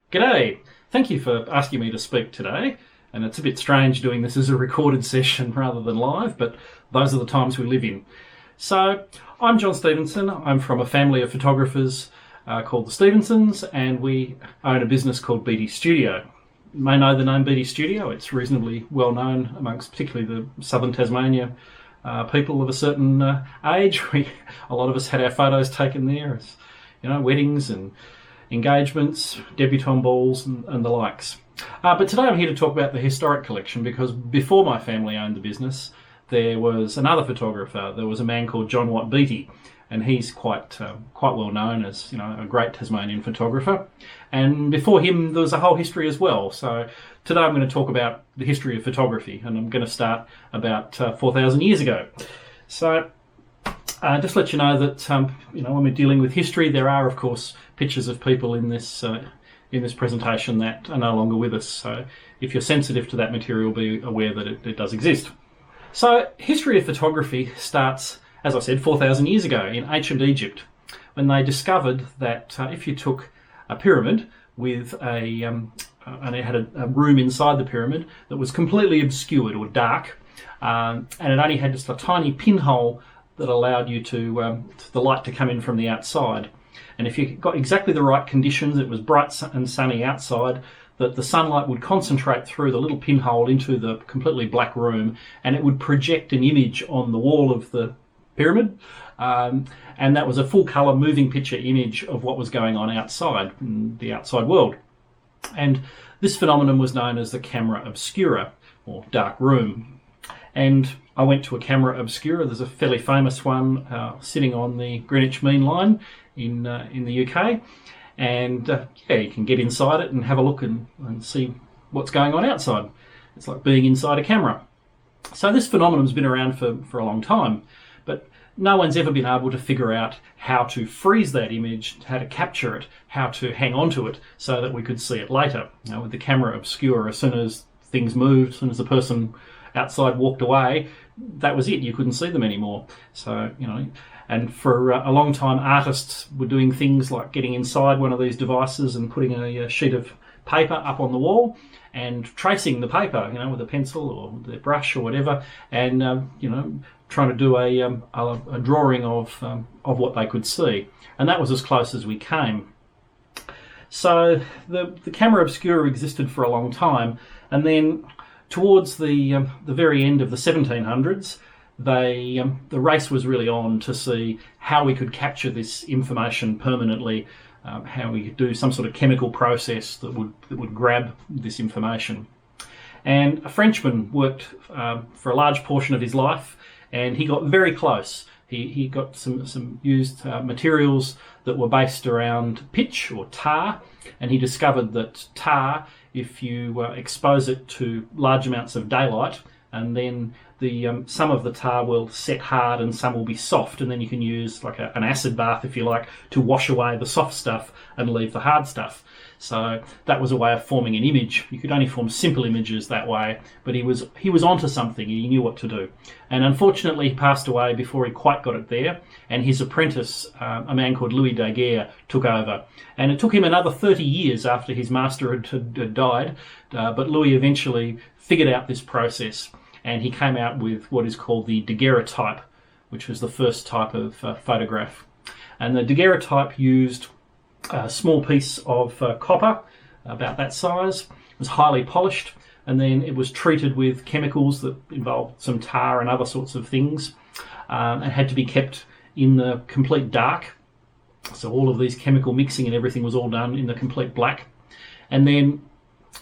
G'day. Thank you for asking me to speak today. And it's a bit strange doing this as a recorded session rather than live, but those are the times we live in. So, I'm John Stevenson. I'm from a family of photographers called the Stevensons, and we own a business called Beatty Studio. You may know the name Beatty Studio. It's reasonably well known amongst particularly the southern Tasmania people of a certain age. A lot of us had our photos taken there as, weddings and engagements, debutante balls and the likes. But today I'm here to talk about the historic collection, because before my family owned the business, there was another photographer. There was a man called John Watt Beatty, and he's quite well known as a great Tasmanian photographer. And before him, there was a whole history as well. So today I'm going to talk about the history of photography, and I'm going to start about 4,000 years ago. So just let you know that when we're dealing with history, there are of course pictures of people in this presentation that are no longer with us. So if you're sensitive to that material, be aware that it does exist. So history of photography starts, as I said, 4,000 years ago in ancient Egypt, when they discovered that if you took a pyramid with and it had a room inside the pyramid that was completely obscured or dark, and it only had just a tiny pinhole that allowed you to the light to come in from the outside. And if you got exactly the right conditions, it was bright and sunny outside, that the sunlight would concentrate through the little pinhole into the completely black room, and it would project an image on the wall of the pyramid. And that was a full colour moving picture image of what was going on outside, in the outside world. And this phenomenon was known as the camera obscura, or dark room. And I went to a camera obscura. There's a fairly famous one sitting on the Greenwich Mean Line in the UK. And you can get inside it and have a look and see what's going on outside. It's like being inside a camera. So this phenomenon's been around for a long time, but no one's ever been able to figure out how to freeze that image, how to capture it, how to hang on to it so that we could see it later. With the camera obscura, as soon as things moved, as soon as the person outside walked away, that was it. You couldn't see them anymore. So, and for a long time, artists were doing things like getting inside one of these devices and putting a sheet of paper up on the wall and tracing the paper, with a pencil or the brush or whatever, and trying to do a drawing of what they could see. And that was as close as we came. So the camera obscura existed for a long time, and then towards the very end of the 1700s, the race was really on to see how we could capture this information permanently, how we could do some sort of chemical process that would grab this information. And a Frenchman worked for a large portion of his life, and he got very close. He got some used materials that were based around pitch or tar, and he discovered that tar, if you expose it to large amounts of daylight, and then some of the tar will set hard and some will be soft, and then you can use like an acid bath, if you like, to wash away the soft stuff and leave the hard stuff. So that was a way of forming an image. You could only form simple images that way, but he was onto something. He knew what to do. And unfortunately, he passed away before he quite got it there, and his apprentice, a man called Louis Daguerre, took over. And it took him another 30 years after his master had died, but Louis eventually figured out this process, and he came out with what is called the Daguerreotype, which was the first type of photograph. And the Daguerreotype used a small piece of copper, about that size. It was highly polished, and then it was treated with chemicals that involved some tar and other sorts of things, and had to be kept in the complete dark. So all of these chemical mixing and everything was all done in the complete black. And then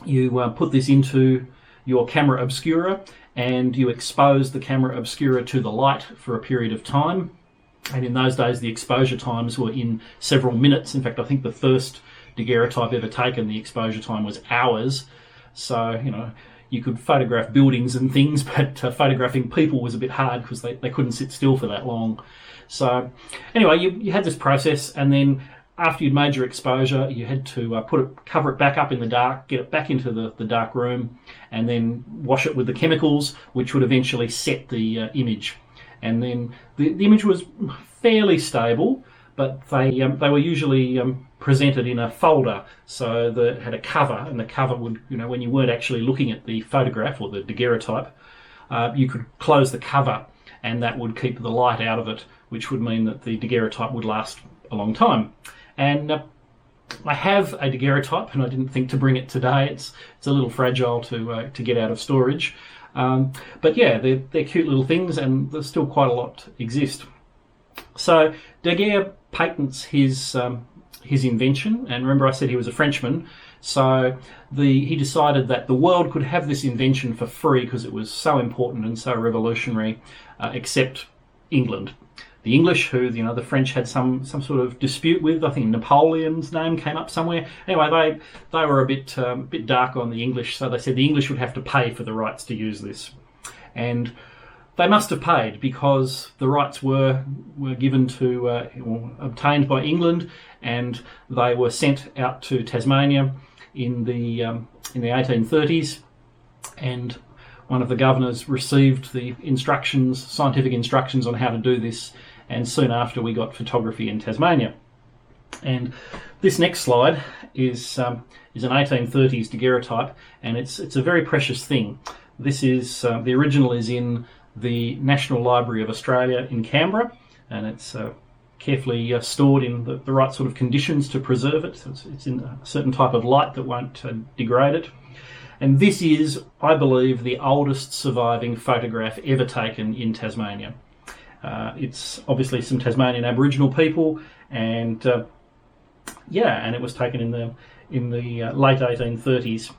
you put this into your camera obscura, and you expose the camera obscura to the light for a period of time. And in those days, the exposure times were in several minutes. In fact, I think the first daguerreotype ever taken, the exposure time was hours. So, you could photograph buildings and things, but photographing people was a bit hard because they couldn't sit still for that long. So, anyway, you had this process, and then after you'd made your exposure, you had to cover it back up in the dark, get it back into the dark room, and then wash it with the chemicals, which would eventually set the image. And then the image was fairly stable, but they were usually presented in a folder, so that had a cover, and the cover would, when you weren't actually looking at the photograph or the daguerreotype, you could close the cover, and that would keep the light out of it, which would mean that the daguerreotype would last a long time. And I have a daguerreotype, and I didn't think to bring it today. It's a little fragile to get out of storage, but yeah, they're cute little things, and there's still quite a lot exist. So Daguerre patents his invention, and remember I said he was a Frenchman, so he decided that the world could have this invention for free because it was so important and so revolutionary, except England. The English, who the French had some sort of dispute with. I think Napoleon's name came up somewhere. Anyway, they were a bit dark on the English, so they said the English would have to pay for the rights to use this, and they must have paid, because the rights were given to obtained by England, and they were sent out to Tasmania in the 1830s, and one of the governors received the scientific instructions on how to do this, and soon after we got photography in Tasmania. And this next slide is an 1830s daguerreotype, and it's a very precious thing. This is the original is in the National Library of Australia in Canberra, and it's carefully stored in the right sort of conditions to preserve it. So it's in a certain type of light that won't degrade it. And this is, I believe, the oldest surviving photograph ever taken in Tasmania. It's obviously some Tasmanian Aboriginal people, and and it was taken in the late 1830s,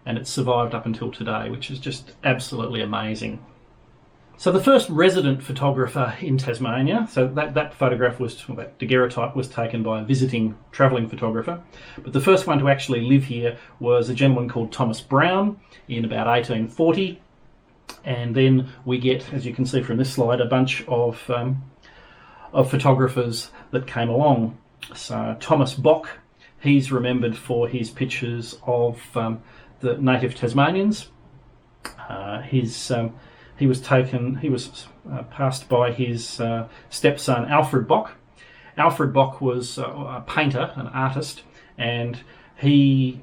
and it's survived up until today, which is just absolutely amazing. So the first resident photographer in Tasmania, so that daguerreotype was taken by a visiting travelling photographer, but the first one to actually live here was a gentleman called Thomas Brown in about 1840, and then we get, as you can see from this slide, a bunch of photographers that came along. So Thomas Bock, he's remembered for his pictures of the native Tasmanians. He was passed by his stepson Alfred Bock. Alfred Bock was a painter, an artist, and he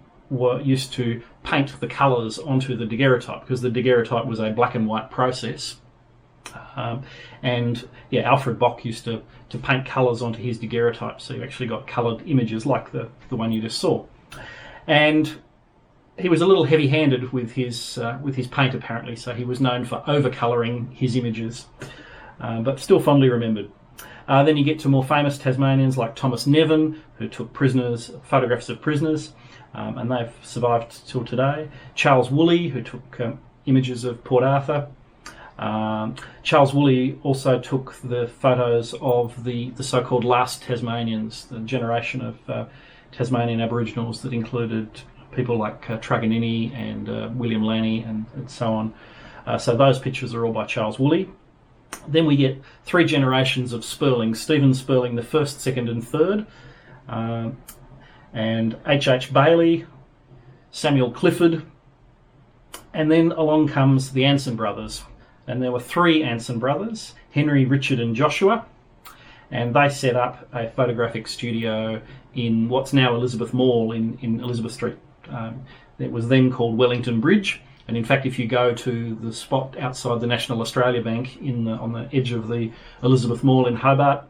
used to paint the colours onto the daguerreotype, because the daguerreotype was a black and white process. Alfred Bock used to paint colours onto his daguerreotype, so you actually got coloured images like the one you just saw. And he was a little heavy-handed with his paint, apparently, so he was known for over-colouring his images, but still fondly remembered. Then you get to more famous Tasmanians like Thomas Nevin, who took photographs of prisoners, and they've survived till today. Charles Woolley, who took images of Port Arthur. Charles Woolley also took the photos of the so-called last Tasmanians, the generation of Tasmanian Aboriginals that included people like Truganini and William Lanny and so on. So those pictures are all by Charles Woolley. Then we get three generations of Spurling: Stephen Spurling the first, second and third, and H.H. Bailey, Samuel Clifford, and then along comes the Amundsen brothers. And there were three Amundsen brothers, Henry, Richard and Joshua, and they set up a photographic studio in what's now Elizabeth Mall in Elizabeth Street. It was then called Wellington Bridge, and in fact if you go to the spot outside the National Australia Bank on the edge of the Elizabeth Mall in Hobart,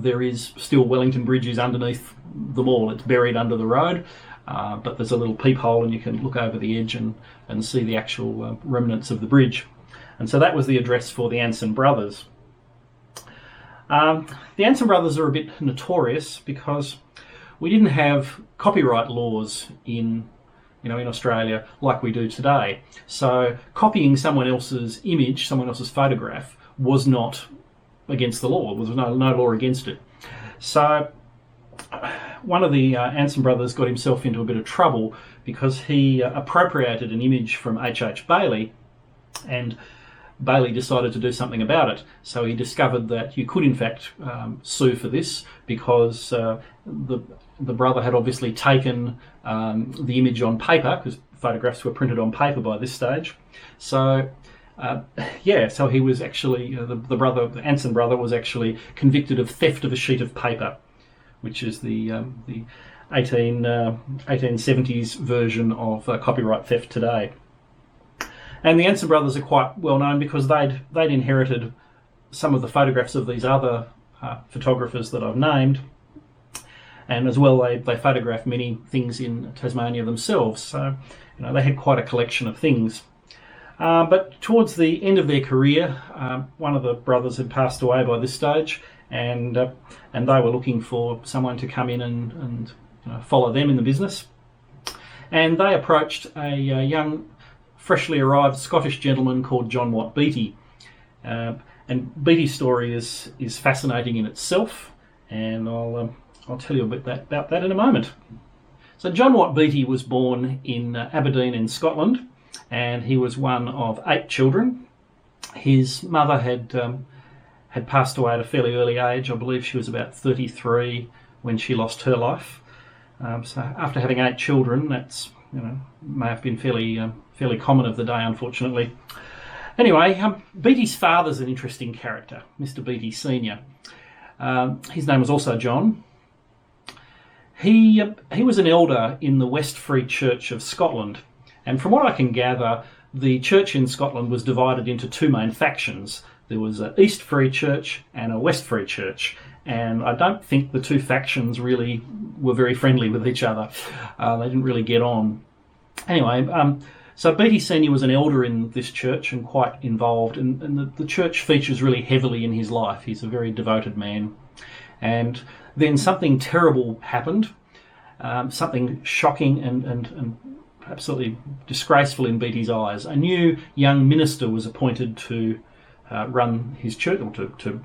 there is still Wellington Bridge is underneath the mall. It's buried under the road, but there's a little peephole and you can look over the edge and see the actual remnants of the bridge. And so that was the address for the Amundsen brothers. The Amundsen brothers are a bit notorious because we didn't have copyright laws in Australia like we do today. So copying someone else's image, someone else's photograph, was not against the law. There was no law against it. So one of the Amundsen brothers got himself into a bit of trouble because he appropriated an image from H.H. Bailey, and Bailey decided to do something about it. So he discovered that you could in fact sue for this, because the brother had obviously taken the image on paper, because photographs were printed on paper by this stage. So so he was actually the Amundsen brother was actually convicted of theft of a sheet of paper. which is the 1870s version of copyright theft today. And the Amundsen brothers are quite well known because they'd inherited some of the photographs of these other photographers that I've named, and as well they photographed many things in Tasmania themselves. So they had quite a collection of things. But towards the end of their career, one of the brothers had passed away by this stage, and they were looking for someone to come in and follow them in the business. And they approached a young, freshly arrived Scottish gentleman called John Watt Beatty. And Beattie's story is fascinating in itself, and I'll tell you a bit about that in a moment. So John Watt Beatty was born in Aberdeen in Scotland, and he was one of 8 children. His mother had passed away at a fairly early age. I believe she was about 33 when she lost her life. So after having 8 children, that's may have been fairly common of the day, unfortunately. Anyway, Beattie's father's an interesting character, Mr. Biggie Senior. His name was also John. He was an elder in the West Free Church of Scotland, and from what I can gather, the church in Scotland was divided into 2 main factions. There was an East Free Church and a West Free Church, and I don't think the 2 factions really were very friendly with each other. They didn't really get on. Anyway, so Beattie Senior was an elder in this church and quite involved, and the church features really heavily in his life. He's a very devoted man. And then something terrible happened, something shocking and absolutely disgraceful in Beattie's eyes. A new young minister was appointed to run his church, or to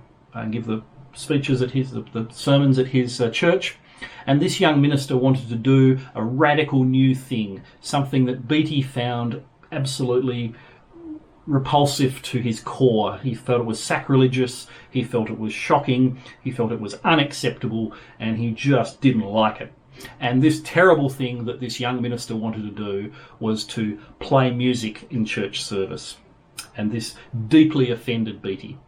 give the speeches at the sermons at his church. And this young minister wanted to do a radical new thing, something that Beattie found absolutely repulsive to his core. He felt it was sacrilegious, he felt it was shocking, he felt it was unacceptable, and he just didn't like it. And this terrible thing that this young minister wanted to do was to play music in church service. And this deeply offended Beattie.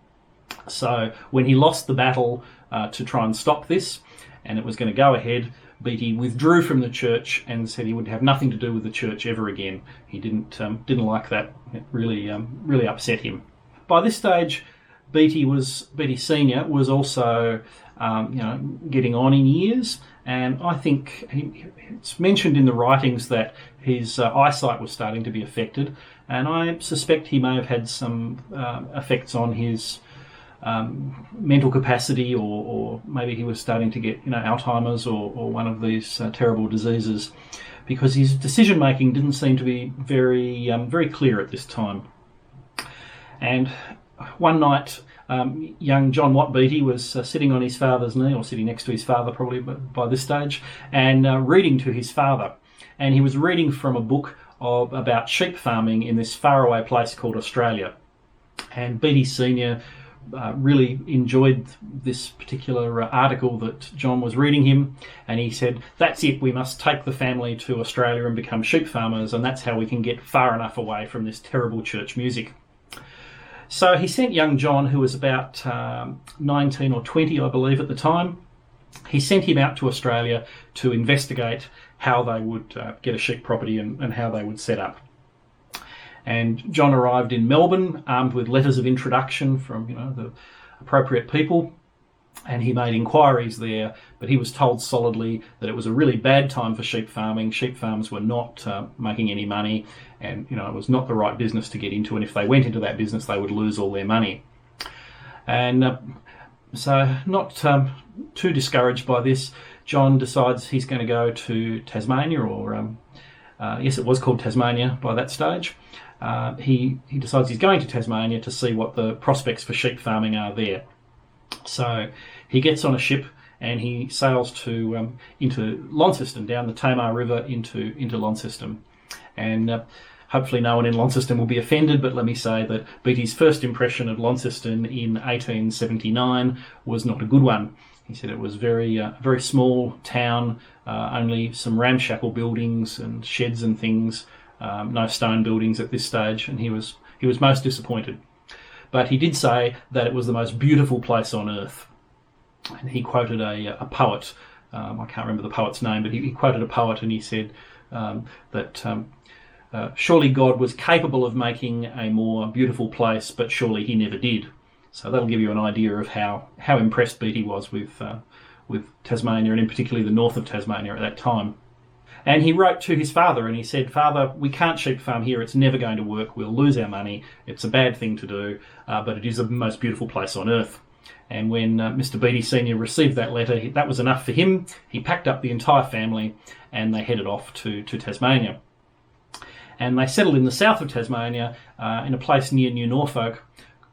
So when he lost the battle to try and stop this, and it was going to go ahead, Beattie withdrew from the church and said he would have nothing to do with the church ever again. He didn't like that. It really upset him. By this stage, Beattie Senior was also getting on in years, and I think it's mentioned in the writings that his eyesight was starting to be affected, and I suspect he may have had some effects on his mental capacity, or maybe he was starting to get Alzheimer's or one of these terrible diseases, because his decision making didn't seem to be very clear at this time. And one night, young John Watt Beatty was sitting on his father's knee, or sitting next to his father probably by this stage, and reading to his father. And he was reading from a book about sheep farming in this faraway place called Australia. And Beattie Senior really enjoyed this particular article that John was reading him, and he said, "That's it, we must take the family to Australia and become sheep farmers, and that's how we can get far enough away from this terrible church music." So he sent young John, who was about 19 or 20, I believe, at the time. He sent him out to Australia to investigate how they would get a sheep property and how they would set up. And John arrived in Melbourne armed with letters of introduction from the appropriate people, and he made inquiries there, but he was told solidly that it was a really bad time for sheep farming. Sheep farms were not making any money, and it was not the right business to get into, and if they went into that business they would lose all their money. And so not too discouraged by this, John decides he's going to go to Tasmania, or yes, it was called Tasmania by that stage. He decides he's going to Tasmania to see what the prospects for sheep farming are there. So he gets on a ship and he sails into Launceston, down the Tamar River into Launceston. And hopefully no one in Launceston will be offended, but let me say that Beattie's first impression of Launceston in 1879 was not a good one. He said it was very small town, only some ramshackle buildings and sheds and things. No stone buildings at this stage, and he was most disappointed. But he did say that it was the most beautiful place on earth. And he quoted a poet I can't remember the poet's name, but he quoted a poet and he said that surely God was capable of making a more beautiful place, but surely he never did. So that'll give you an idea of how impressed Beatty was with Tasmania, and in particular the north of Tasmania at that time. And he wrote to his father and he said, "Father, we can't sheep farm here. It's never going to work. We'll lose our money. It's a bad thing to do, but it is the most beautiful place on earth." And when Mr. Biggie Senior received that letter, that was enough for him. He packed up the entire family and they headed off to Tasmania. And they settled in the south of Tasmania in a place near New Norfolk,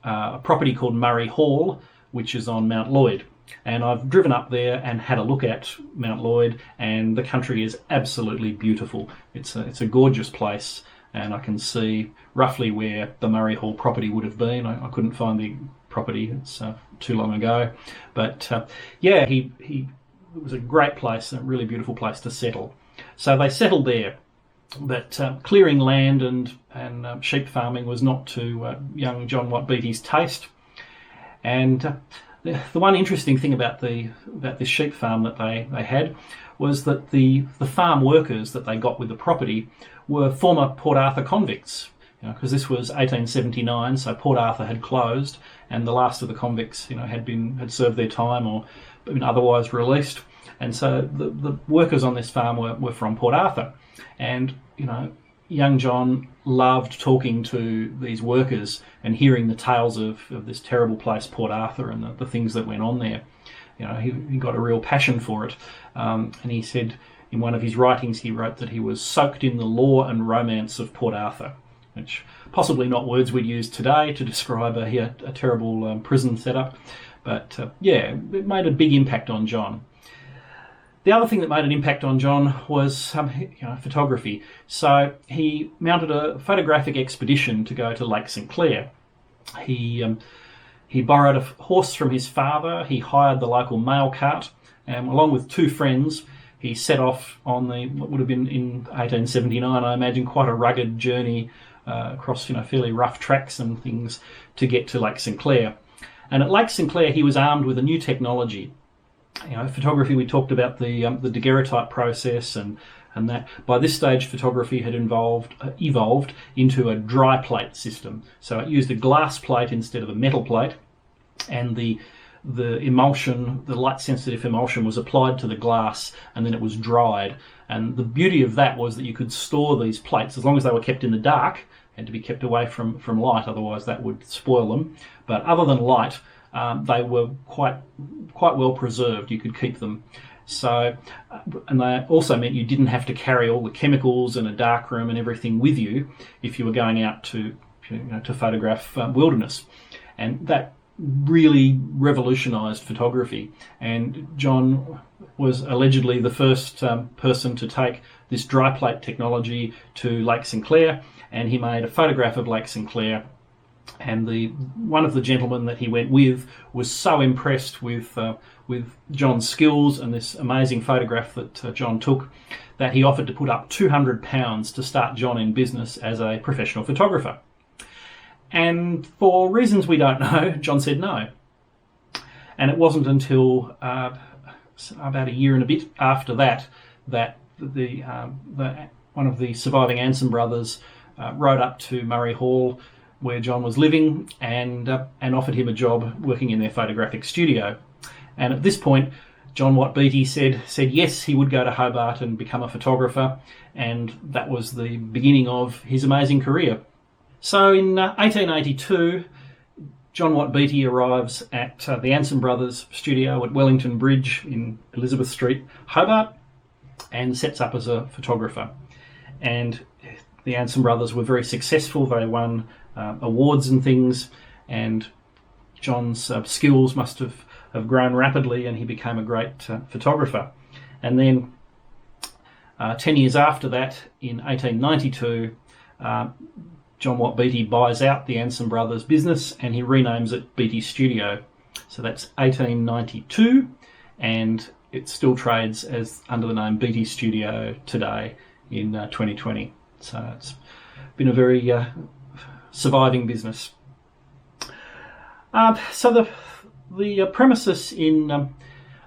a property called Murray Hall, which is on Mount Lloyd. And I've driven up there and had a look at Mount Lloyd, and the country is absolutely beautiful. It's a gorgeous place, and I can see roughly where the Murray Hall property would have been. I couldn't find the property, it's too long ago. But yeah, it was a great place, a really beautiful place to settle. So they settled there. But clearing land and sheep farming was not to young John Watt Beatty's taste. And the one interesting thing about this sheep farm that they had was that the farm workers that they got with the property were former Port Arthur convicts, because this was 1879, so Port Arthur had closed, and the last of the convicts, had served their time or been otherwise released, and so the workers on this farm were from Port Arthur, and young John loved talking to these workers and hearing the tales of this terrible place, Port Arthur, and the things that went on there. He got a real passion for it. And he said in one of his writings, he wrote that he was soaked in the lore and romance of Port Arthur, which possibly not words we'd use today to describe a terrible prison setup. But yeah, it made a big impact on John. The other thing that made an impact on John was photography. So he mounted a photographic expedition to go to Lake Sinclair. He borrowed a horse from his father. He hired the local mail cart, and along with two friends, he set off on what would have been in 1879, I imagine, quite a rugged journey across fairly rough tracks and things to get to Lake Sinclair. And at Lake Sinclair, he was armed with a new technology. Photography, we talked about the Daguerreotype process, and that by this stage photography had evolved into a Dryplate system. So it used a glass plate instead of a metal plate, and the emulsion, the light sensitive emulsion, was applied to the glass and then it was dried. And the beauty of that was that you could store these plates, as long as they were kept in the dark, had to be kept away from light, otherwise that would spoil them. But other than light, they were quite well preserved. You could keep them. So, and they also meant you didn't have to carry all the chemicals and a darkroom and everything with you if you were going out to photograph wilderness. And that really revolutionised photography. And John was allegedly the first person to take this Dryplate technology to Lake Sinclair, and he made a photograph of Lake Sinclair. And one of the gentlemen that he went with was so impressed with John's skills and this amazing photograph that John took, that he offered to put up £200 to start John in business as a professional photographer. And for reasons we don't know, John said no. And it wasn't until about a year and a bit after that one of the surviving Amundsen brothers rode up to Murray Hall, where John was living, and offered him a job working in their photographic studio. And at this point, John Watt Beatty said yes, he would go to Hobart and become a photographer, and that was the beginning of his amazing career. So in 1882, John Watt Beatty arrives at the Amundsen brothers' studio at Wellington Bridge in Elizabeth Street, Hobart, and sets up as a photographer. And the Amundsen brothers were very successful. They won awards and things, and John's skills must have grown rapidly, and he became a great photographer. And then 10 years after that, in 1892, John Watt Beatty buys out the Amundsen brothers' business and he renames it Beatty Studio. So that's 1892, and it still trades as under the name Beatty Studio today in 2020. So it's been a very surviving business. So the premises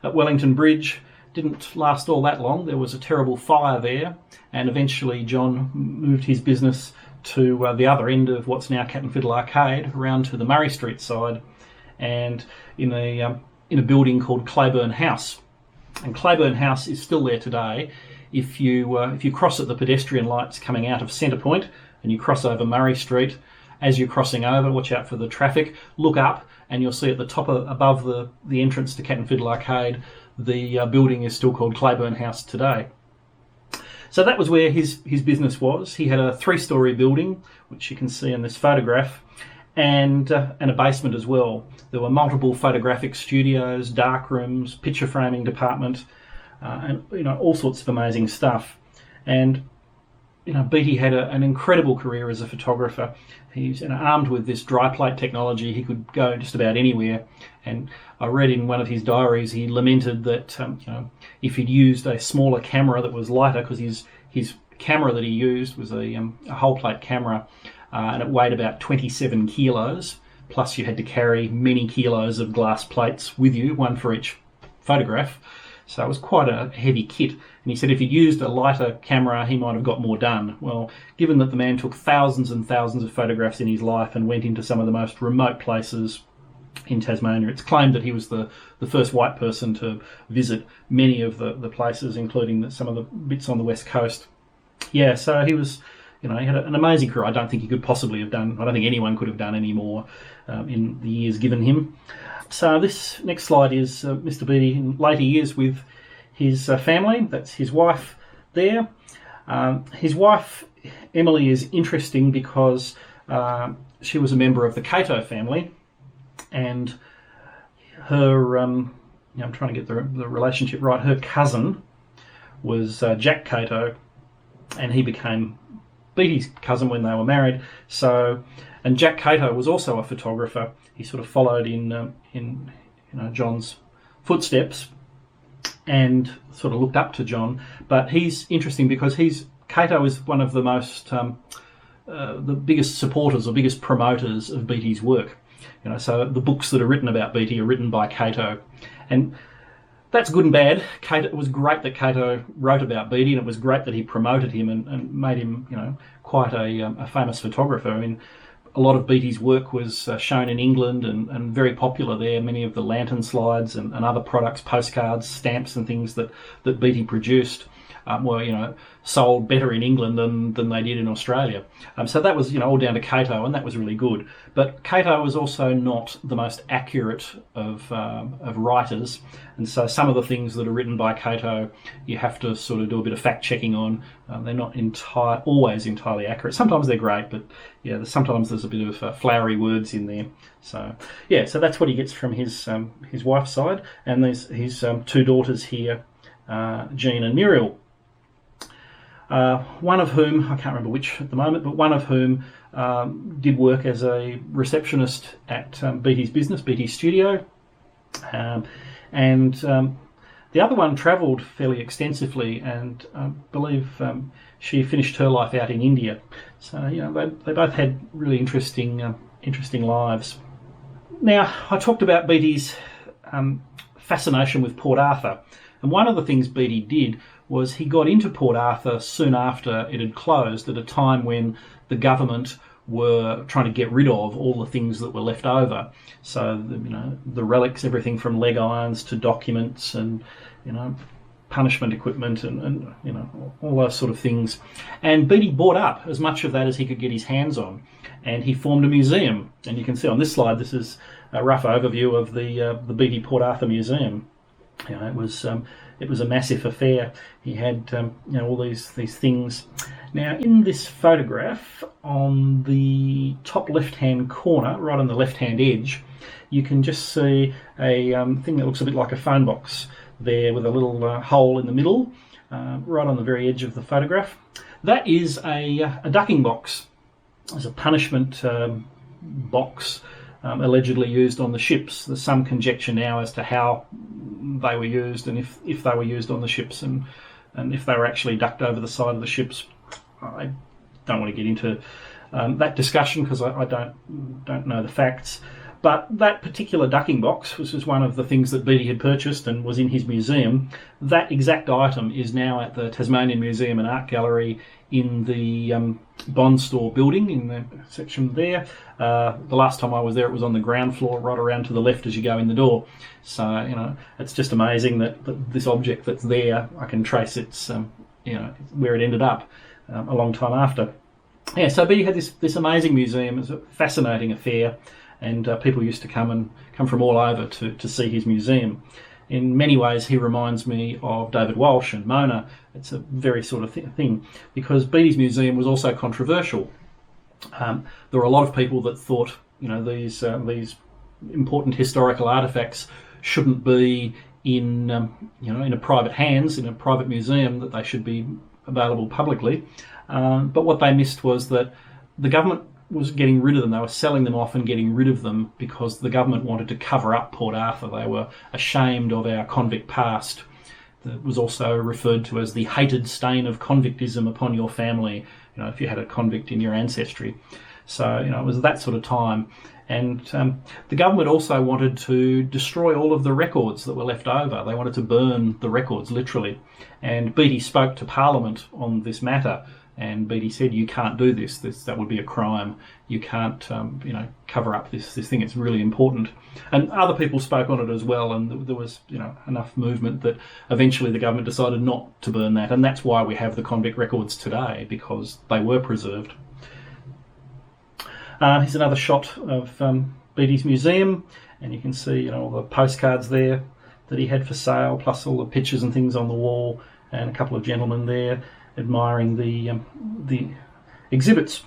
at Wellington Bridge, didn't last all that long. There was a terrible fire there, and eventually John moved his business to the other end of what's now Cat and Fiddle Arcade, around to the Murray Street side, and in a building called Clayburn House. And Clayburn House is still there today. If you cross at the pedestrian lights coming out of Centre Point and you cross over Murray Street, as you're crossing over, watch out for the traffic, look up and you'll see at the top above the entrance to Cat and Fiddle Arcade, the building is still called Clayburn House today. So that was where his business was. He had a 3-storey building, which you can see in this photograph, and a basement as well. There were multiple photographic studios, dark rooms, picture framing department, and all sorts of amazing stuff. And Beatty had an incredible career as a photographer. He's armed with this Dryplate technology. He could go just about anywhere. And I read in one of his diaries he lamented that if he'd used a smaller camera that was lighter, because his camera that he used was a whole plate camera, and it weighed about 27 kilos. Plus you had to carry many kilos of glass plates with you, one for each photograph. So it was quite a heavy kit. And he said if he'd used a lighter camera, he might have got more done. Well, given that the man took thousands and thousands of photographs in his life and went into some of the most remote places in Tasmania, it's claimed that he was the first white person to visit many of the places, including some of the bits on the west coast. Yeah, so he was, he had an amazing career. I don't think he could possibly have done, I don't think anyone could have done any more in the years given him. So this next slide is Mr. Beatty in later years with his family. That's his wife there. His wife, Emily, is interesting because she was a member of the Cato family, and her, I'm trying to get the relationship right, her cousin was Jack Cato, and he became Beatty's cousin when they were married. So, and Jack Cato was also a photographer. He sort of followed in John's footsteps and sort of looked up to John. But he's interesting because Cato is one of the most the biggest supporters or biggest promoters of Beatty's work. So the books that are written about Beatty are written by Cato, and that's good and bad. It was great that Cato wrote about Beatty, and it was great that he promoted him and made him, quite a famous photographer. I mean, a lot of Beatty's work was shown in England and very popular there. Many of the lantern slides and other products, postcards, stamps and things that Beatty produced were, sold better in England than they did in Australia. So that was, all down to Cato, and that was really good. But Cato was also not the most accurate of writers, and so some of the things that are written by Cato, you have to sort of do a bit of fact checking on. They're not always entirely accurate. Sometimes they're great, but yeah, sometimes there's a bit of flowery words in there. So yeah, so that's what he gets from his wife's side, and there's his 2 daughters here, Jean and Muriel. One of whom, I can't remember which at the moment, but one of whom did work as a receptionist at Beatty's business, Beatty's studio. And the other one travelled fairly extensively, and I believe she finished her life out in India. So, they both had really interesting lives. Now, I talked about Beatty's fascination with Port Arthur, and one of the things Beatty did was he got into Port Arthur soon after it had closed, at a time when the government were trying to get rid of all the things that were left over. So, the relics, everything from leg irons to documents and, punishment equipment and all those sort of things. And Beatty bought up as much of that as he could get his hands on, and he formed a museum. And you can see on this slide, this is a rough overview of the Beatty Port Arthur Museum. It was a massive affair. He had all these things. Now, in this photograph, on the top left-hand corner, right on the left-hand edge, you can just see a thing that looks a bit like a phone box there, with a little hole in the middle, right on the very edge of the photograph. That is a ducking box. It's a punishment box, allegedly used on the ships. There's some conjecture now as to how they were used, and if they were used on the ships, and if they were actually ducked over the side of the ships. I don't want to get into that discussion because I don't know the facts. But that particular ducking box, which was one of the things that Beatty had purchased and was in his museum, that exact item is now at the Tasmanian Museum and Art Gallery in the Bond Store building, in the section there. The last time I was there, it was on the ground floor, right around to the left as you go in the door. So, it's just amazing that this object that's there, I can trace its, where it ended up a long time after. Yeah, so Beatty had this amazing museum. It was a fascinating affair, and people used to come from all over to see his museum. In many ways, he reminds me of David Walsh and Mona. It's a very sort of thing, because Beatty's museum was also controversial. There were a lot of people that thought, these important historical artefacts shouldn't be in a private hands, in a private museum, that they should be available publicly. But what they missed was that the government was getting rid of them. They were selling them off and getting rid of them because the government wanted to cover up Port Arthur. They were ashamed of our convict past. That was also referred to as the hated stain of convictism upon your family, if you had a convict in your ancestry. So, it was that sort of time. And the government also wanted to destroy all of the records that were left over. They wanted to burn the records, literally. And Beatty spoke to Parliament on this matter. And Beatty said, you can't do this. That would be a crime. You can't, cover up this thing. It's really important. And other people spoke on it as well. And there was, enough movement that eventually the government decided not to burn that. And that's why we have the convict records today, because they were preserved. Here's another shot of Beatty's museum. And you can see, all the postcards there that he had for sale, plus all the pictures and things on the wall, and a couple of gentlemen there admiring the exhibits.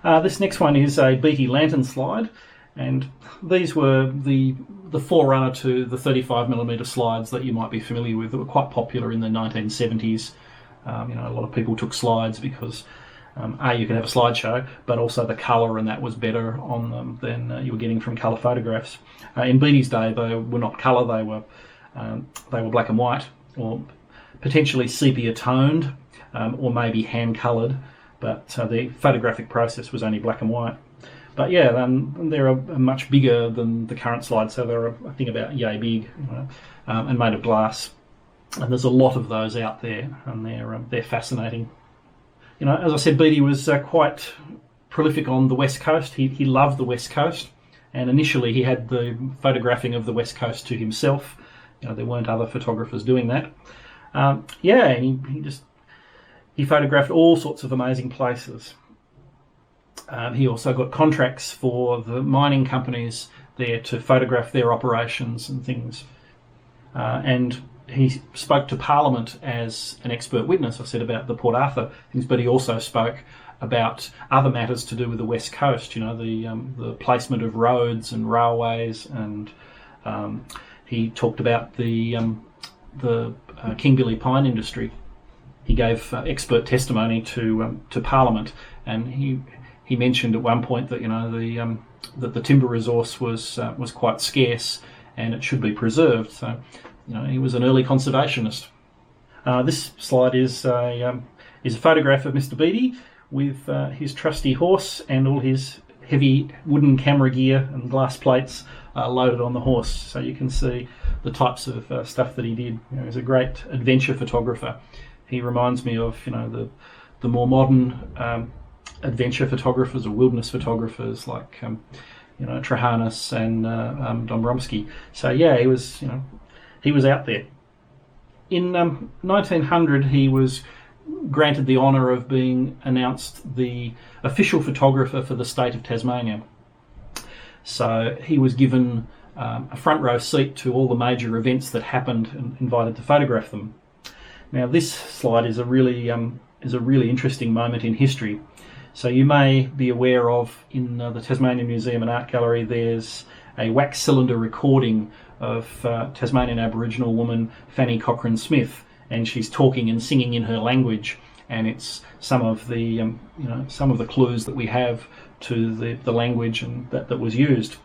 This next one is a Beatty lantern slide, and these were the forerunner to the 35mm slides that you might be familiar with, that were quite popular in the 1970s. A lot of people took slides because you could have a slideshow, but also the colour and that was better on them than you were getting from colour photographs. In Beatty's day, they were not colour; they were black and white, or potentially sepia toned, or maybe hand coloured, but the photographic process was only black and white. But yeah, they're much bigger than the current slides, so they're I think about yay big, and made of glass. And there's a lot of those out there, and they're fascinating. As I said, Beatty was quite prolific on the West Coast. He loved the West Coast, and initially he had the photographing of the West Coast to himself. There weren't other photographers doing that. And he photographed all sorts of amazing places. He also got contracts for the mining companies there to photograph their operations and things. And he spoke to Parliament as an expert witness. I said about the Port Arthur things, but he also spoke about other matters to do with the West Coast. The placement of roads and railways, and he talked about the Kingbilly pine industry. He gave expert testimony to Parliament, and he mentioned at one point that that the timber resource was quite scarce and it should be preserved. So he was an early conservationist. This slide is a photograph of Mr. Beatty with his trusty horse and all his heavy wooden camera gear and glass plates loaded on the horse. So you can see the types of stuff that he did. He was a great adventure photographer. He reminds me of the more modern adventure photographers or wilderness photographers like Trahanis and Dombrowski. So yeah, he was out there. In 1900, he was granted the honour of being announced the official photographer for the state of Tasmania. So he was given a front row seat to all the major events that happened and invited to photograph them. Now this slide is a really interesting moment in history. So you may be aware of, in the Tasmanian Museum and Art Gallery, there's a wax cylinder recording of Tasmanian Aboriginal woman Fanny Cochran Smith, and she's talking and singing in her language, and it's some of the clues that we have to the language and that was used.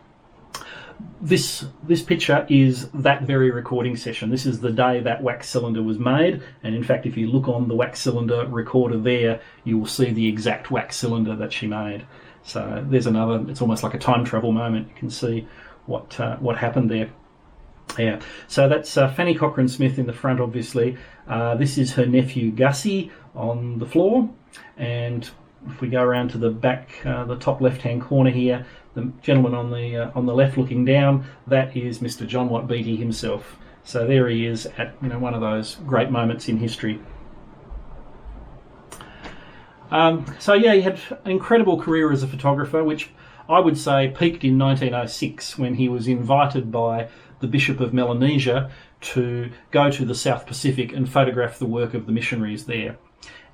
This picture is that very recording session. This is the day that wax cylinder was made, and in fact if you look on the wax cylinder recorder there, you will see the exact wax cylinder that she made. So there's another, it's almost like a time travel moment. You can see what happened there. Yeah, so that's Fanny Cochran Smith in the front, obviously. This is her nephew Gussie on the floor, and if we go around to the back, the top left-hand corner here, the gentleman on the left looking down, that is Mr. John Watt Beatty himself. So there he is at one of those great moments in history. So yeah, he had an incredible career as a photographer, which I would say peaked in 1906 when he was invited by the Bishop of Melanesia to go to the South Pacific and photograph the work of the missionaries there.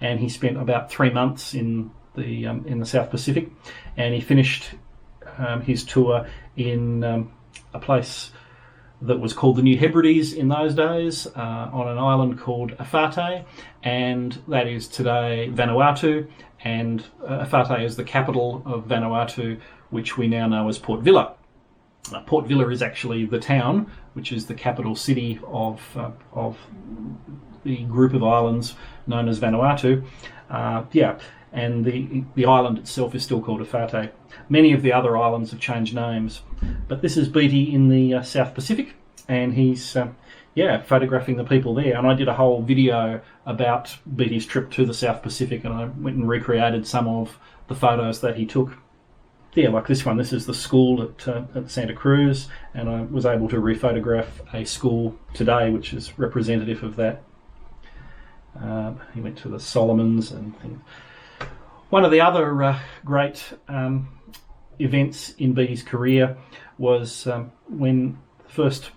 And he spent about 3 months in the South Pacific, and he finished his tour in a place that was called the New Hebrides in those days, on an island called Awhate, and that is today Vanuatu, and Awhate is the capital of Vanuatu, which we now know as Port Vila. Port Vila is actually the town, which is the capital city of the group of islands known as Vanuatu. And the island itself is still called Awhate. Many of the other islands have changed names, but this is Beatty in the South Pacific, and he's photographing the people there. And I did a whole video about Beatty's trip to the South Pacific, and I went and recreated some of the photos that he took. Yeah, like this one. This is the school at Santa Cruz, and I was able to rephotograph a school today, which is representative of that. He went to the Solomons and things. One of the other great events in Beatty's career was when the first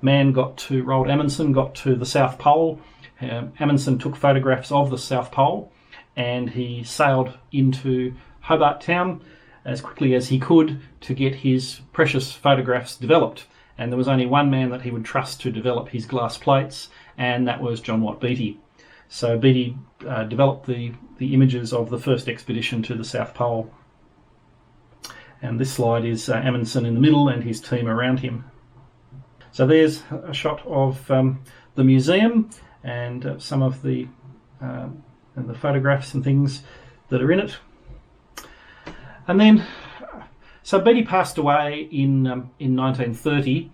man Roald Amundsen got to the South Pole. Amundsen took photographs of the South Pole, and he sailed into Hobart town as quickly as he could to get his precious photographs developed. And there was only one man that he would trust to develop his glass plates, and that was John Watt Beatty. So Beatty developed the images of the first expedition to the South Pole. And this slide is Amundsen in the middle and his team around him. So there's a shot of the museum and some of the photographs and things that are in it. And then, so Beatty passed away in 1930.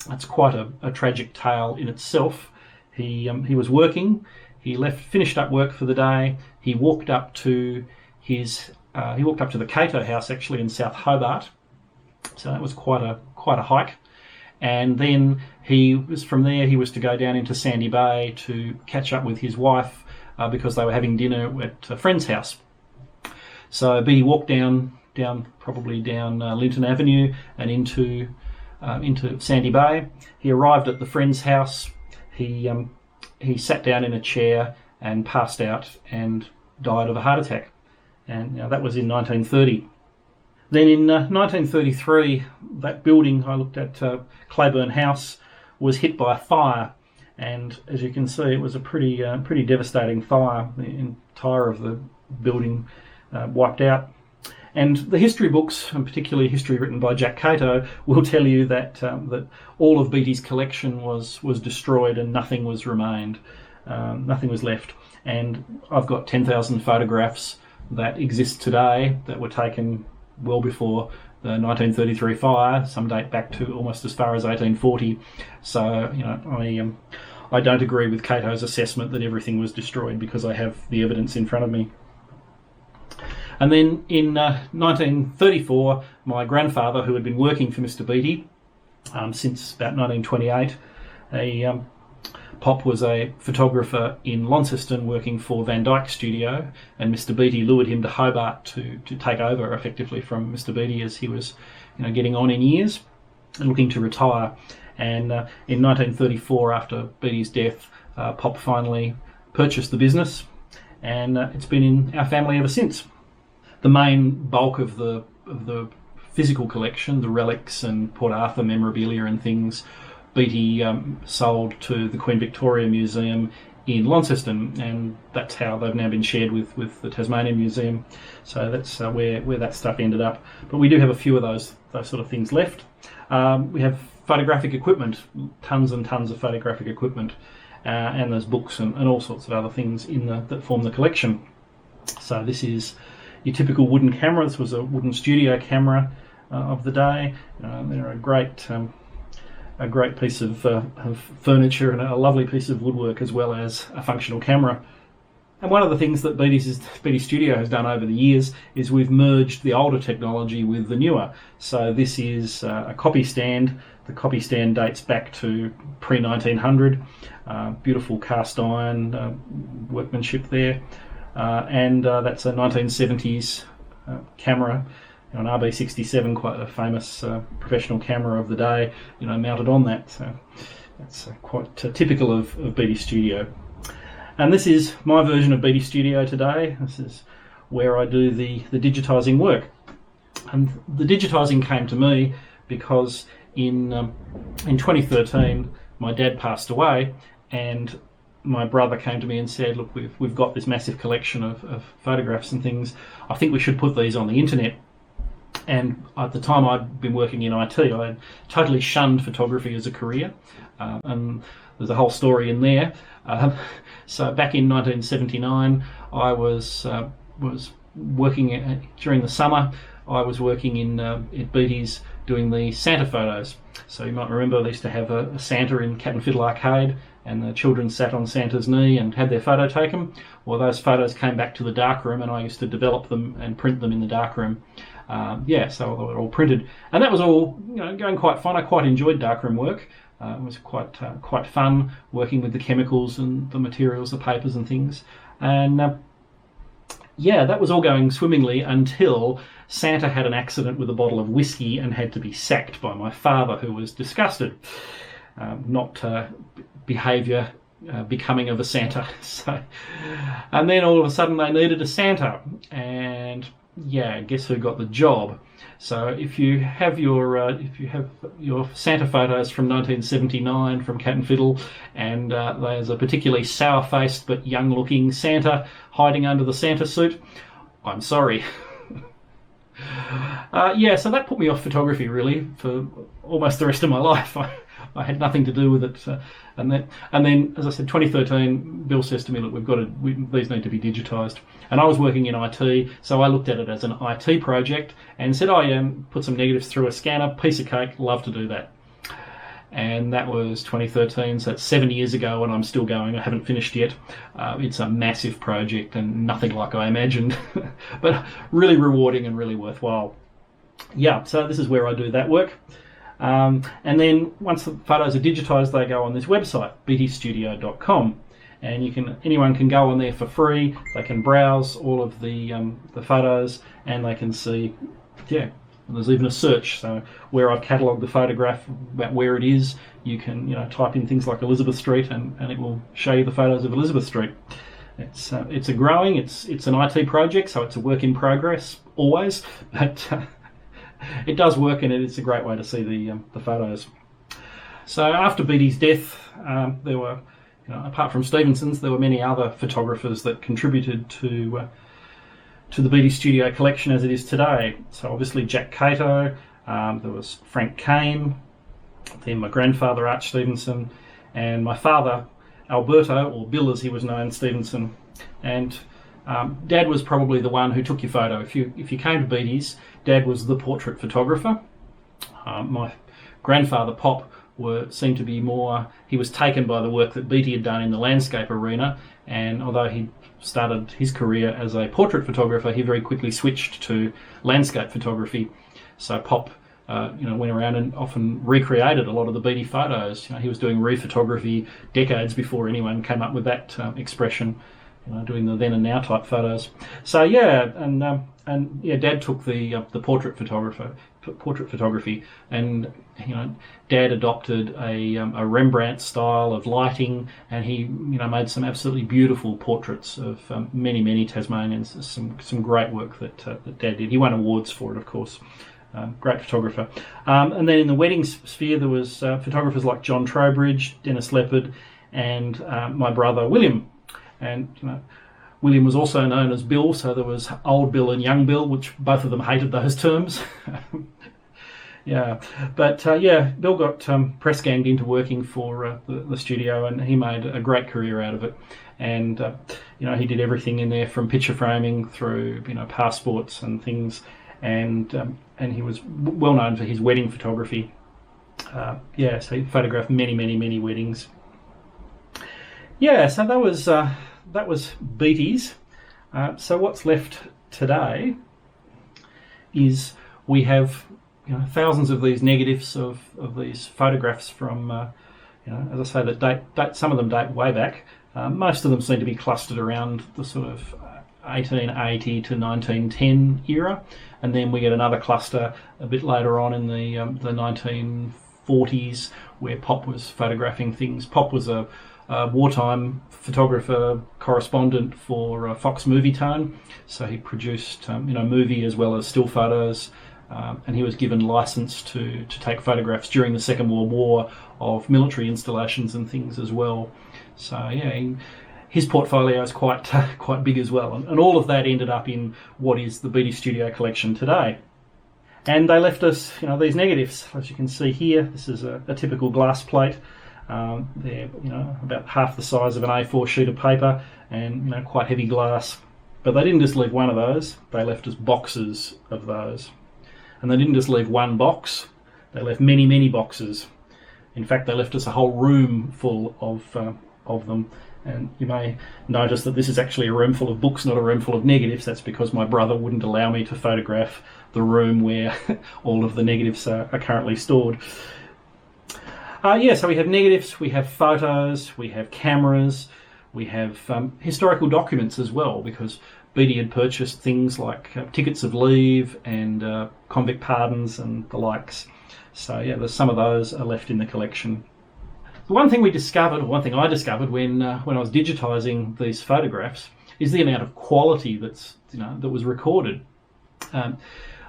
That's quite a tragic tale in itself. He was working. He finished up work for the day. He walked up to the Cato House actually in South Hobart. So that was quite a hike. And then from there he was to go down into Sandy Bay to catch up with his wife because they were having dinner at a friend's house. So Beatty walked down Linton Avenue and into Sandy Bay. He arrived at the friend's house. He sat down in a chair and passed out and died of a heart attack. And that was in 1930. Then in 1933, that building I looked at, Clayburn House, was hit by a fire. And as you can see, it was a pretty devastating fire. The entire of the building wiped out. And the history books, and particularly history written by Jack Cato, will tell you that all of Beatty's collection was destroyed and nothing was remained, nothing was left. And I've got 10,000 photographs that exist today that were taken well before the 1933 fire. Some date back to almost as far as 1840. So I don't agree with Cato's assessment that everything was destroyed because I have the evidence in front of me. And then in 1934, my grandfather, who had been working for Mr. Beatty since about 1928, Pop was a photographer in Launceston working for Van Dyke's studio, and Mr. Beatty lured him to Hobart to take over effectively from Mr. Beatty as he was getting on in years and looking to retire. And in 1934, after Beatty's death, Pop finally purchased the business, and it's been in our family ever since. The main bulk of the physical collection, the relics and Port Arthur memorabilia and things, Beatty sold to the Queen Victoria Museum in Launceston, and that's how they've now been shared with the Tasmanian Museum. So that's where that stuff ended up. But we do have a few of those sort of things left. We have photographic equipment, tons and tons of photographic equipment, and there's books and all sorts of other things that form the collection. So this is your typical wooden camera. This was a wooden studio camera of the day. They're a great piece of furniture and a lovely piece of woodwork, as well as a functional camera. And one of the things that Beatty Studio has done over the years is we've merged the older technology with the newer. So this is a copy stand. The copy stand dates back to pre-1900. Beautiful cast iron workmanship there. And that's a 1970s camera, an RB67, quite a famous professional camera of the day, mounted on that. So that's quite typical of Beatty Studio. And this is my version of Beatty Studio today. This is where I do the digitising work. And the digitising came to me because in 2013 my dad passed away, and my brother came to me and said, look, we've got this massive collection of photographs and things. I think we should put these on the internet. And at the time I'd been working in IT, I had totally shunned photography as a career. And there's a whole story in there. So back in 1979, I was working during the summer. I was working at Beattie's doing the Santa photos. So you might remember they used to have a Santa in Cat and Fiddle Arcade, and the children sat on Santa's knee and had their photo taken. Well, those photos came back to the darkroom, and I used to develop them and print them in the darkroom. So they were all printed, and that was all going quite fun. I quite enjoyed darkroom work. It was quite fun working with the chemicals and the materials, the papers and things. And that was all going swimmingly until Santa had an accident with a bottle of whiskey and had to be sacked by my father, who was disgusted. Not behaviour becoming of a Santa. And then all of a sudden they needed a Santa, and guess who got the job? So if you have your Santa photos from 1979 from Cat and Fiddle, and there's a particularly sour-faced but young-looking Santa hiding under the Santa suit, I'm sorry. So that put me off photography really for almost the rest of my life. I had nothing to do with it, and then, as I said, 2013, Bill says to me, "Look, these need to be digitised." And I was working in IT, so I looked at it as an IT project and said, put some negatives through a scanner, piece of cake, love to do that." And that was 2013, so that's 7 years ago, and I'm still going. I haven't finished yet. It's a massive project and nothing like I imagined, but really rewarding and really worthwhile. So this is where I do that work. And then once the photos are digitised, they go on this website, beattiestudio.com, and anyone can go on there for free. They can browse all of the photos, and they can see, there's even a search. So where I've catalogued the photograph, about where it is, you can type in things like Elizabeth Street, and it will show you the photos of Elizabeth Street. It's an IT project, so it's a work in progress always, but it does work, and it's a great way to see the photos. So after Beattie's death, there were, apart from Stevenson's, there were many other photographers that contributed to the Beattie Studio collection as it is today. So obviously Jack Cato, there was Frank Kane, then my grandfather Arch Stevenson, and my father Alberto, or Bill as he was known, Stevenson. And Dad was probably the one who took your photo. If you came to Beattie's, Dad was the portrait photographer. My grandfather Pop seemed to be more, he was taken by the work that Beattie had done in the landscape arena, and although he started his career as a portrait photographer, he very quickly switched to landscape photography. So Pop went around and often recreated a lot of the Beattie photos. He was doing rephotography decades before anyone came up with that expression, doing the then and now type photos. So Dad took the portrait photography, and Dad adopted a Rembrandt style of lighting, and he made some absolutely beautiful portraits of many Tasmanians. Some great work that Dad did. He won awards for it, of course. Great photographer. And then in the wedding sphere, there was photographers like John Trowbridge, Dennis Leopard, and my brother William. And William was also known as Bill, so there was Old Bill and Young Bill, which both of them hated those terms. Yeah, but Bill got press ganged into working for the studio, and he made a great career out of it. And he did everything in there from picture framing through passports and things, and he was well known for his wedding photography. So he photographed many weddings. Yeah, so that was Beattie's. So what's left today is we have thousands of these negatives of these photographs from as I say, that date. Some of them date way back. Most of them seem to be clustered around the sort of 1880 to 1910 era, and then we get another cluster a bit later on in the 1940s where Pop was photographing things. Pop was a wartime photographer correspondent for Fox Movie Tone, so he produced movie as well as still photos, and he was given license to take photographs during the Second World War of military installations and things as well. So his portfolio is quite big as well, and all of that ended up in what is the Beatty Studio collection today. And they left us these negatives, as you can see here. This is a typical glass plate. They're about half the size of an A4 sheet of paper, and quite heavy glass. But they didn't just leave one of those, they left us boxes of those. And they didn't just leave one box, they left many boxes. In fact, they left us a whole room full of them. And you may notice that this is actually a room full of books, not a room full of negatives. That's because my brother wouldn't allow me to photograph the room where all of the negatives are currently stored. So we have negatives, we have photos, we have cameras, we have historical documents as well, because Beatty had purchased things like tickets of leave and convict pardons and the likes. So there's some of those are left in the collection. The one thing I discovered when I was digitising these photographs is the amount of quality that was recorded.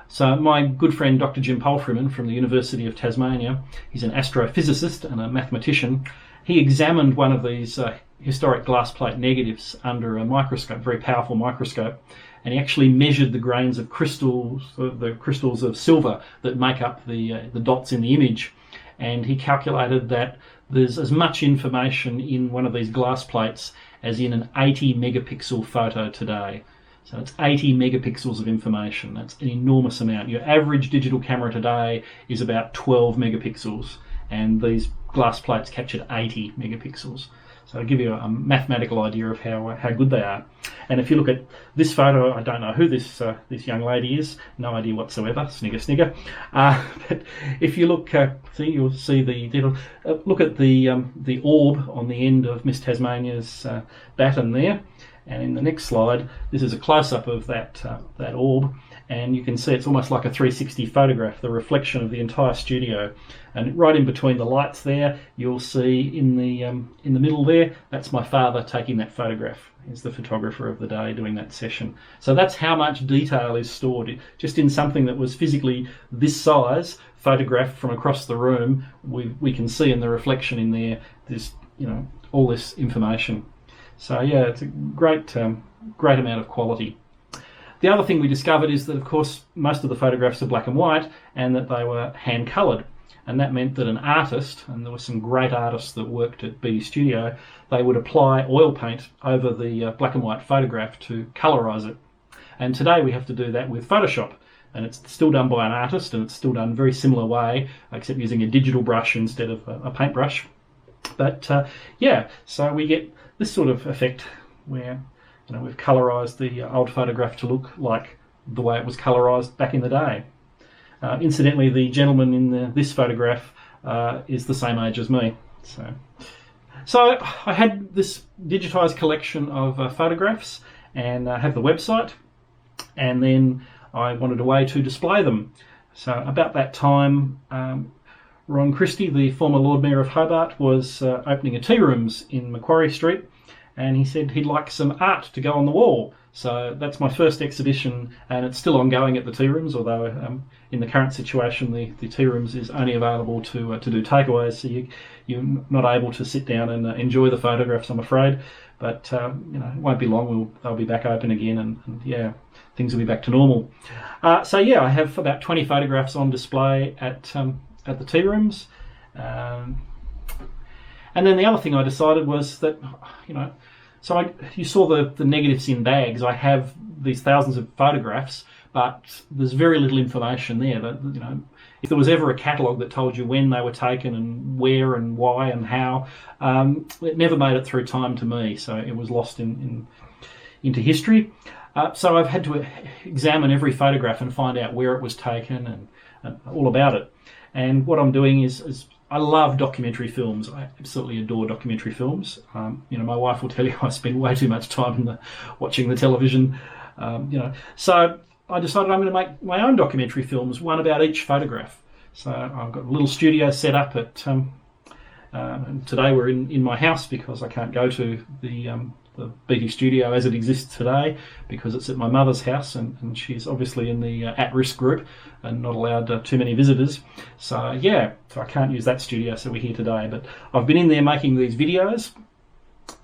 So my good friend Dr. Jim Palfreyman from the University of Tasmania, he's an astrophysicist and a mathematician. He examined one of these historic glass plate negatives under a microscope, very powerful microscope, and he actually measured the grains of crystals, the crystals of silver that make up the dots in the image, and he calculated that there's as much information in one of these glass plates as in an 80 megapixel photo today. So it's 80 megapixels of information. That's an enormous amount. Your average digital camera today is about 12 megapixels, and these glass plates captured 80 megapixels. So I'll give you a mathematical idea of how good they are. And if you look at this photo, I don't know who this young lady is, no idea whatsoever, snigger. But if you look, you'll see look at the orb on the end of Miss Tasmania's baton there. And in the next slide, this is a close-up of that orb, and you can see it's almost like a 360 photograph, the reflection of the entire studio. And right in between the lights there, you'll see in the middle there, that's my father taking that photograph. He's the photographer of the day doing that session. So that's how much detail is stored. Just in something that was physically this size, photographed from across the room, we can see in the reflection in there, there's all this information. So it's a great amount of quality. The other thing we discovered is that, of course, most of the photographs are black and white, and that they were hand-coloured. And that meant that an artist, and there were some great artists that worked at Beatty Studio, they would apply oil paint over the black and white photograph to colorise it. And today we have to do that with Photoshop. And it's still done by an artist, and it's still done a very similar way, except using a digital brush instead of a paintbrush. But so we get this sort of effect where we've colorised the old photograph to look like the way it was colorised back in the day. Incidentally, the gentleman in this photograph is the same age as me. So I had this digitised collection of photographs, and I have the website, and then I wanted a way to display them. So about that time, Ron Christie, the former Lord Mayor of Hobart, was opening a tea rooms in Macquarie Street, and he said he'd like some art to go on the wall. So that's my first exhibition, and it's still ongoing at the tea rooms, although in the current situation the tea rooms is only available to do takeaways, so you're not able to sit down and enjoy the photographs, I'm afraid. But it won't be long, they'll be back open again, and yeah, things will be back to normal. So yeah, I have about 20 photographs on display at the tea rooms. And then the other thing I decided was that, so you saw the negatives in bags. I have these thousands of photographs, but there's very little information there. That, if there was ever a catalogue that told you when they were taken and where and why and how, it never made it through time to me. So it was lost into history. So I've had to examine every photograph and find out where it was taken and all about it. And what I'm doing is I love documentary films. I absolutely adore documentary films. My wife will tell you I spend way too much time watching the television. So I decided I'm going to make my own documentary films, one about each photograph. So I've got a little studio set up at. And today we're in my house because I can't go to the Beatty studio as it exists today because it's at my mother's house, and she's obviously in the at-risk group and not allowed too many visitors. So I can't use that studio, so we're here today. But I've been in there making these videos,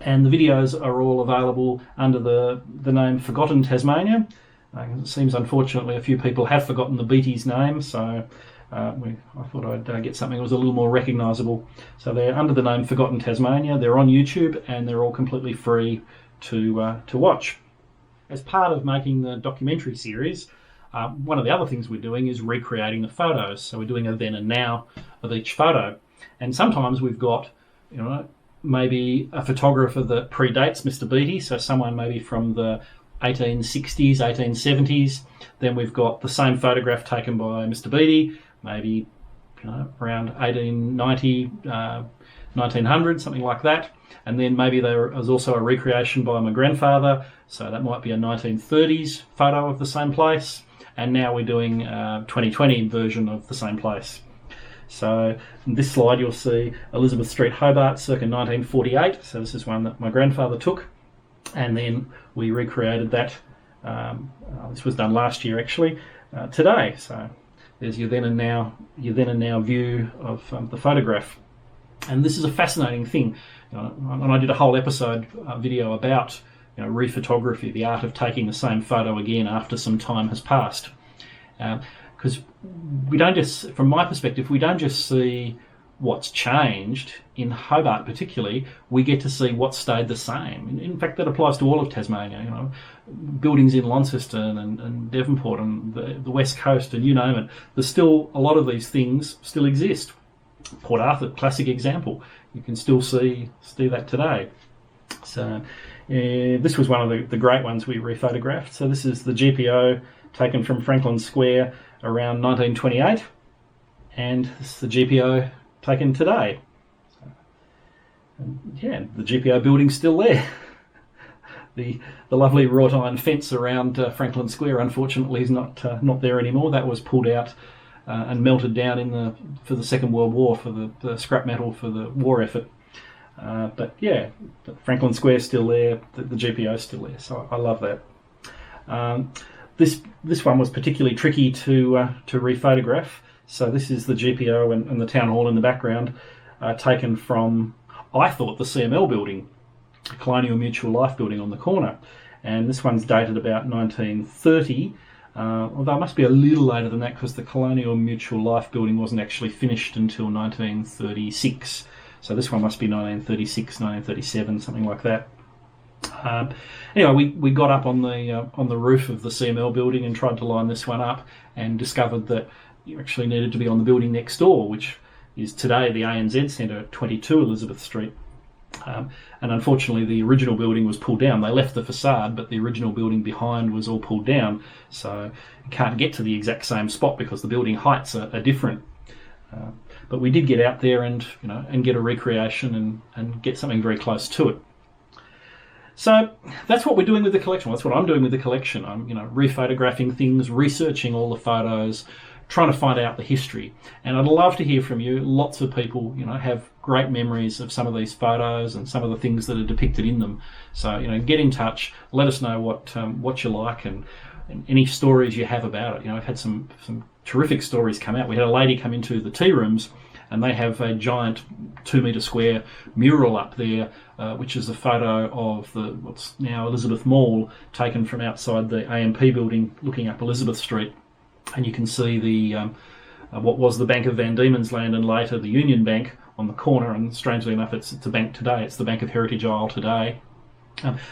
and the videos are all available under the name Forgotten Tasmania. It seems unfortunately a few people have forgotten the Beattie's name, so I thought I'd get something that was a little more recognisable. So they're under the name Forgotten Tasmania. They're on YouTube, and they're all completely free to watch. As part of making the documentary series, one of the other things we're doing is recreating the photos. So we're doing a then and now of each photo, and sometimes we've got maybe a photographer that predates Mr. Beatty, so someone maybe from the 1860s, 1870s. Then we've got the same photograph taken by Mr. Beatty, maybe around 1890, 1900, something like that. And then maybe there was also a recreation by my grandfather, so that might be a 1930s photo of the same place. And now we're doing a 2020 version of the same place. So in this slide you'll see Elizabeth Street, Hobart, circa 1948. So this is one that my grandfather took, and then we recreated that. This was done last year actually, today. So there's your then and now view of the photograph. And this is a fascinating thing. And I did a whole episode video about rephotography, the art of taking the same photo again after some time has passed. Because we don't just, from my perspective, we don't just see what's changed in Hobart particularly, we get to see what stayed the same. In fact, that applies to all of Tasmania. Buildings in Launceston and Devonport and the West Coast and you name it. There's still a lot of these things still exist. Port Arthur, classic example. You can still see that today. So this was one of the great ones we rephotographed. So this is the GPO taken from Franklin Square around 1928, and this is the GPO taken today. And the GPO building's still there. The lovely wrought iron fence around Franklin Square, unfortunately, is not there anymore. That was pulled out and melted down for the Second World War, for the scrap metal for the war effort. But Franklin Square's still there. The GPO's still there. So I love that. This one was particularly tricky to rephotograph. So this is the GPO and the town hall in the background, taken from, I thought, the CML building, the Colonial Mutual Life building on the corner. And this one's dated about 1930, although it must be a little later than that because the Colonial Mutual Life building wasn't actually finished until 1936. So this one must be 1936, 1937, something like that. Anyway, we got up on the roof of the CML building and tried to line this one up, and discovered that you actually needed to be on the building next door, which is today the ANZ Centre at 22 Elizabeth Street. And unfortunately the original building was pulled down. They left the facade, but the original building behind was all pulled down, so you can't get to the exact same spot because the building heights are different. But we did get out there and get a recreation and get something very close to it. So that's what we're doing with the collection. That's what I'm doing with the collection. I'm rephotographing things, researching all the photos, trying to find out the history. And I'd love to hear from you. Lots of people, have great memories of some of these photos and some of the things that are depicted in them. So, get in touch. Let us know what you like and any stories you have about it. I've had some terrific stories come out. We had a lady come into the tea rooms, and they have a giant 2 metre square mural up there, which is a photo of what's now Elizabeth Mall, taken from outside the AMP building looking up Elizabeth Street. And you can see the what was the Bank of Van Diemen's Land and later the Union Bank on the corner, and strangely enough it's a bank today. It's the Bank of Heritage Isle today.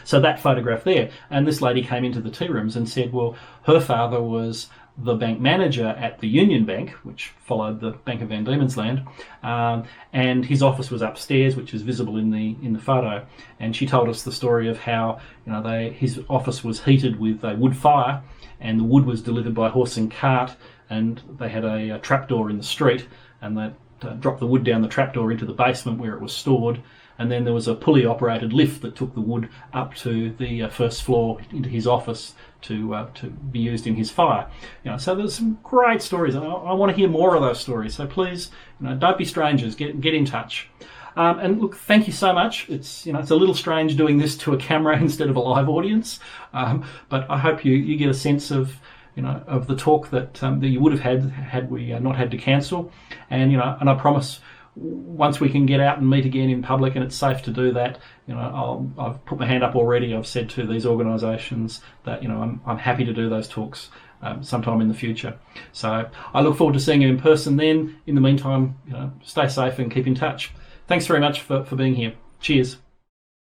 So that photograph there, and this lady came into the tea rooms and said, well, her father was the bank manager at the Union Bank, which followed the Bank of Van Diemen's Land, and his office was upstairs, which is visible in the photo. And she told us the story of how his office was heated with a wood fire, and the wood was delivered by horse and cart, and they had a trapdoor in the street, and they dropped the wood down the trapdoor into the basement where it was stored. And then there was a pulley-operated lift that took the wood up to the first floor into his office to be used in his fire. So there's some great stories. I want to hear more of those stories. So please, don't be strangers. Get in touch. And look, thank you so much. It's it's a little strange doing this to a camera instead of a live audience, but I hope you get a sense of of the talk that you would have had we not had to cancel. And and I promise, once we can get out and meet again in public and it's safe to do that, I've put my hand up already. I've said to these organisations that I'm happy to do those talks sometime in the future. So I look forward to seeing you in person then. In the meantime, stay safe and keep in touch. Thanks very much for being here. Cheers.